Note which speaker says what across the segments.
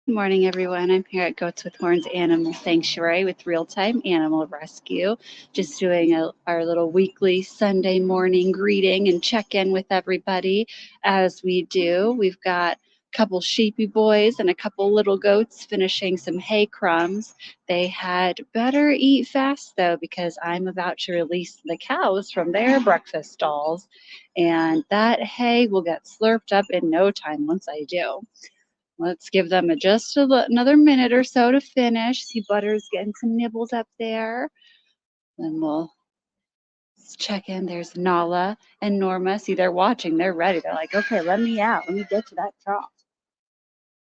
Speaker 1: Good morning, everyone. I'm here at Goats with Horns Animal Sanctuary with Real Time Animal Rescue. Just doing our little weekly Sunday morning greeting and check in with everybody as we do. We've got a couple sheepy boys and a couple little goats finishing some hay crumbs. They had better eat fast, though, because I'm about to release the cows from their breakfast stalls, and that hay will get slurped up in no time once I do. Let's give them another minute or so to finish. See Butter's getting some nibbles up there. Then we'll check in. There's Nala and Norma. See, they're watching. They're ready. They're like, okay, let me out. Let me get to that trough.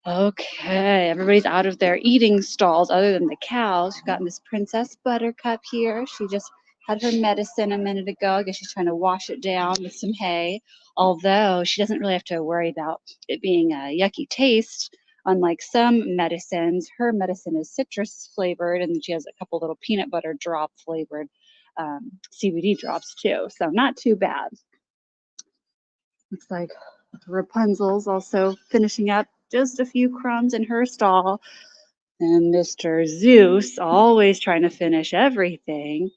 Speaker 1: Okay, everybody's out of their eating stalls other than the cows. We've got Miss Princess Buttercup here. She just had her medicine a minute ago. I guess she's trying to wash it down with some hay. Although she doesn't really have to worry about it being a yucky taste. Unlike some medicines, her medicine is citrus flavored, and then she has a couple little peanut butter drop flavored CBD drops too. So not too bad. Looks like Rapunzel's also finishing up just a few crumbs in her stall. And Mr. Zeus, always trying to finish everything.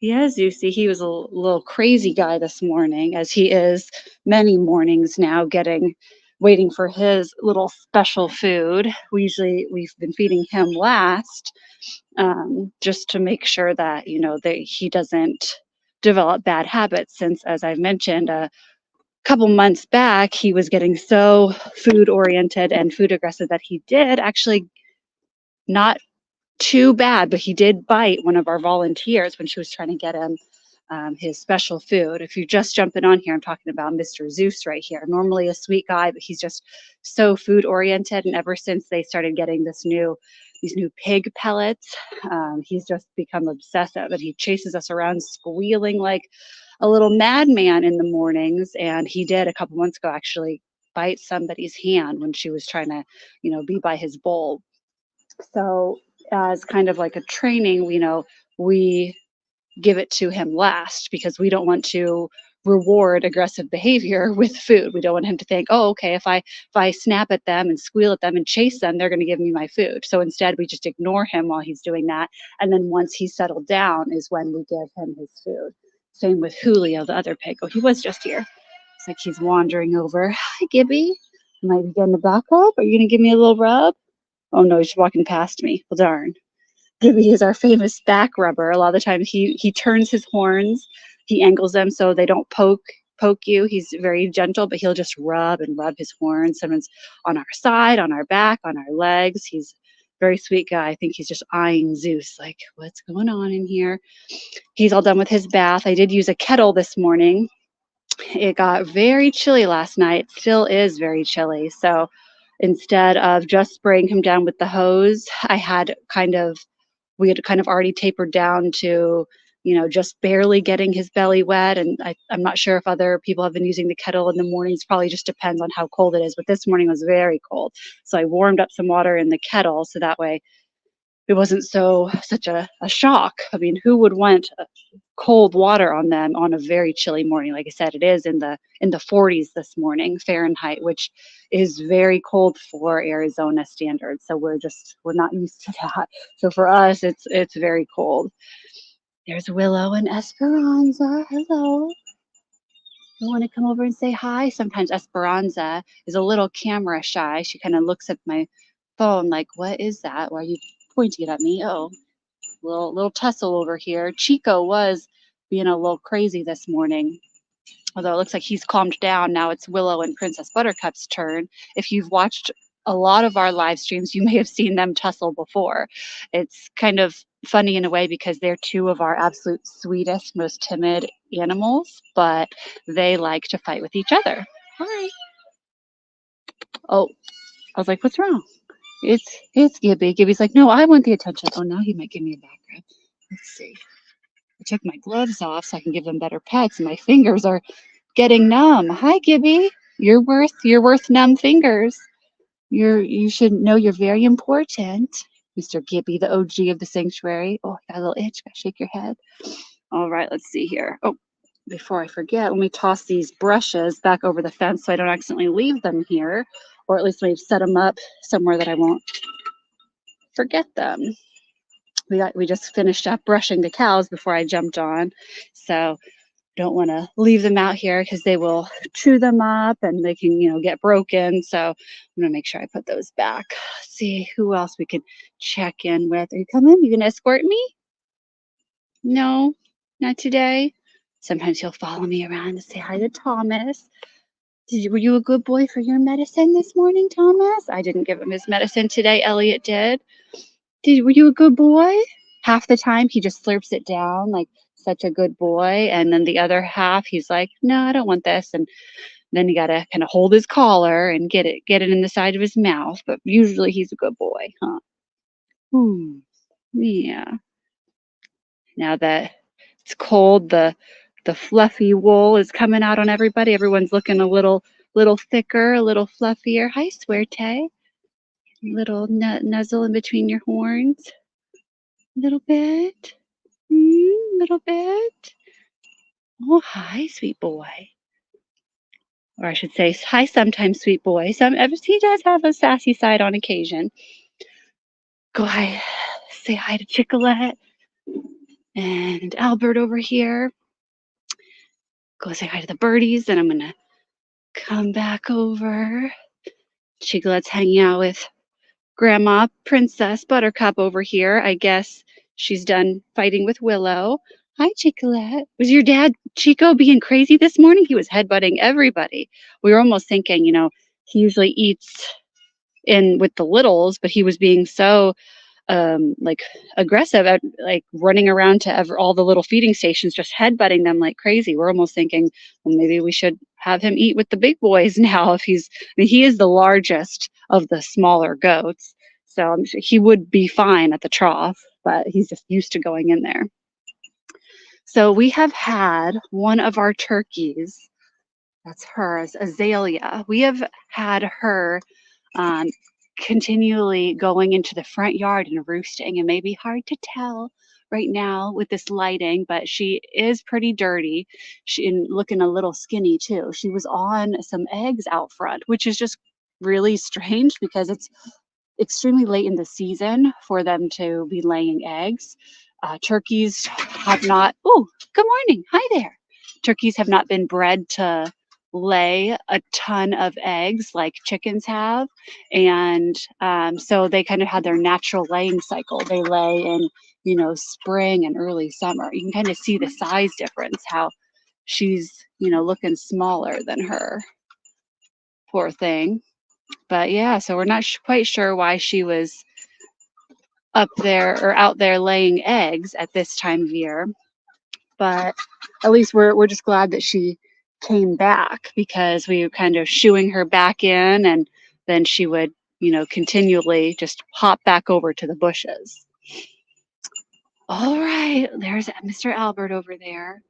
Speaker 1: Yeah, Zeusy, he was a little crazy guy this morning, as he is many mornings now, waiting for his little special food. We've been feeding him last, just to make sure that, that he doesn't develop bad habits, since, as I've mentioned, couple months back, he was getting so food oriented and food aggressive that he did actually, not too bad, but he did bite one of our volunteers when she was trying to get him his special food. If you're just jumping on here, I'm talking about Mr. Zeus right here. Normally a sweet guy, but he's just so food oriented. And ever since they started getting these new pig pellets, he's just become obsessive, and he chases us around squealing like a little madman in the mornings. And he did a couple months ago actually bite somebody's hand when she was trying to, be by his bowl. So as kind of like a training, we give it to him last, because we don't want to reward aggressive behavior with food. We don't want him to think, oh, okay, if I snap at them and squeal at them and chase them, they're going to give me my food. So instead, we just ignore him while he's doing that, and then once he's settled down is when we give him his food. Same with Julio, the other pig. Oh, he was just here. It's like he's wandering over. Hi, Gibby. Am I getting the back rub? Are you going to give me a little rub? Oh no, he's walking past me. Well, darn. Gibby is our famous back rubber. A lot of the time he turns his horns, he angles them so they don't poke you. He's very gentle, but he'll just rub and rub his horns, sometimes on our side, on our back, on our legs. He's a very sweet guy. I think he's just eyeing Zeus, like, what's going on in here? He's all done with his bath. I did use a kettle this morning. It got very chilly last night, still is very chilly. So instead of just spraying him down with the hose, we had kind of already tapered down to, just barely getting his belly wet. And I'm not sure if other people have been using the kettle in the mornings. Probably just depends on how cold it is. But this morning was very cold. So I warmed up some water in the kettle so that way it wasn't such a shock. I mean, who would want cold water on them on a very chilly morning? Like I said, it is in the 40s this morning Fahrenheit, which is very cold for Arizona standards. So we're not used to that. So for us, it's very cold. There's Willow and Esperanza. Hello. You want to come over and say hi? Sometimes Esperanza is a little camera shy. She kind of looks at my phone like, what is that? Why are you pointing it at me? Oh, little tussle over here. Chico was being a little crazy this morning, although it looks like he's calmed down. Now it's Willow and Princess Buttercup's turn. If you've watched a lot of our live streams, you may have seen them tussle before. It's kind of funny in a way because they're two of our absolute sweetest, most timid animals, but they like to fight with each other. Hi. Oh, I was like, what's wrong? It's Gibby. Gibby's like, no, I want the attention. Oh, now he might give me a back rub. Let's see. I took my gloves off so I can give them better pets, and my fingers are getting numb. Hi, Gibby. You're worth numb fingers. You should know you're very important, Mr. Gibby, the OG of the sanctuary. Oh, I got a little itch. Gotta shake your head. All right, let's see here. Oh, before I forget, let me toss these brushes back over the fence so I don't accidentally leave them here, or at least let me set them up somewhere that I won't forget them. We just finished up brushing the cows before I jumped on, so don't want to leave them out here because they will chew them up and they can, get broken. So I'm gonna make sure I put those back. Let's see who else we could check in with. Are you coming? You gonna escort me? No, not today. Sometimes he'll follow me around and say hi to Thomas. Were you a good boy for your medicine this morning, Thomas? I didn't give him his medicine today. Elliot did. Were you a good boy? Half the time he just slurps it down like such a good boy, and then the other half he's like, no, I don't want this, and then you gotta kind of hold his collar and get it in the side of his mouth. But usually he's a good boy, huh? Yeah. Now that it's cold, the fluffy wool is coming out on everybody. Everyone's looking a little thicker, a little fluffier. Hi, Suerte. Little nuzzle in between your horns. Little bit. Little bit. Oh, hi, sweet boy. Or I should say, hi, sometimes, sweet boy. He does have a sassy side on occasion. Go hi, say hi to Chicolette and Albert over here. Go say hi to the birdies, and I'm gonna come back over. Chicolette's hanging out with Grandma Princess Buttercup over here. I guess she's done fighting with Willow. Hi, Chicolette. Was your dad, Chico, being crazy this morning? He was headbutting everybody. We were almost thinking, he usually eats in with the littles, but he was being so like aggressive at like running around to all the little feeding stations, just headbutting them like crazy. We're almost thinking, well, maybe we should have him eat with the big boys now. He is the largest of the smaller goats, so I'm sure he would be fine at the trough, but he's just used to going in there. So we have had one of our turkeys. That's hers, Azalea. We have had her continually going into the front yard and roosting. It may be hard to tell right now with this lighting, but she is pretty dirty. And looking a little skinny too. She was on some eggs out front, which is just really strange because it's extremely late in the season for them to be laying eggs. Turkeys have not, oh, good morning. Hi there. Turkeys have not been bred to lay a ton of eggs like chickens have. And so they kind of had their natural laying cycle. They lay in, spring and early summer. You can kind of see the size difference, how she's, looking smaller than her. Poor thing. But yeah, so we're not quite sure why she was up there or out there laying eggs at this time of year, but at least we're just glad that she came back, because we were kind of shooing her back in, and then she would continually just hop back over to the bushes. All right, there's Mr. Albert over there.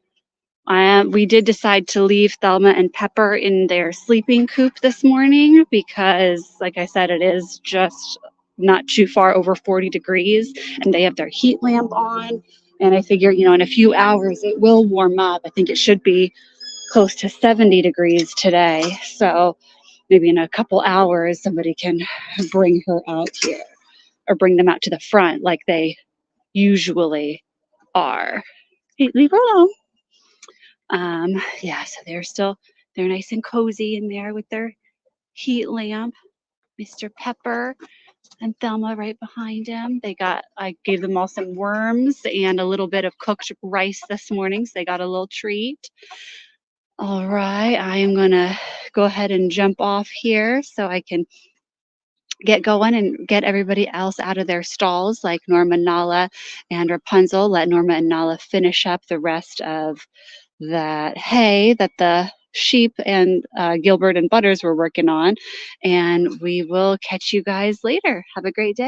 Speaker 1: We did decide to leave Thelma and Pepper in their sleeping coop this morning because, like I said, it is just not too far over 40 degrees, and they have their heat lamp on. And I figure, in a few hours it will warm up. I think it should be close to 70 degrees today. So maybe in a couple hours somebody can bring her out here, or bring them out to the front like they usually are. Hey, leave her alone. Yeah, so they're nice and cozy in there with their heat lamp. Mr. Pepper and Thelma right behind him. I gave them all some worms and a little bit of cooked rice this morning, so they got a little treat. All right, I am gonna go ahead and jump off here so I can get going and get everybody else out of their stalls, like Norma, Nala, and Rapunzel. Let Norma and Nala finish up the rest of that hay that the sheep and Gilbert and Butters were working on. And we will catch you guys later. Have a great day.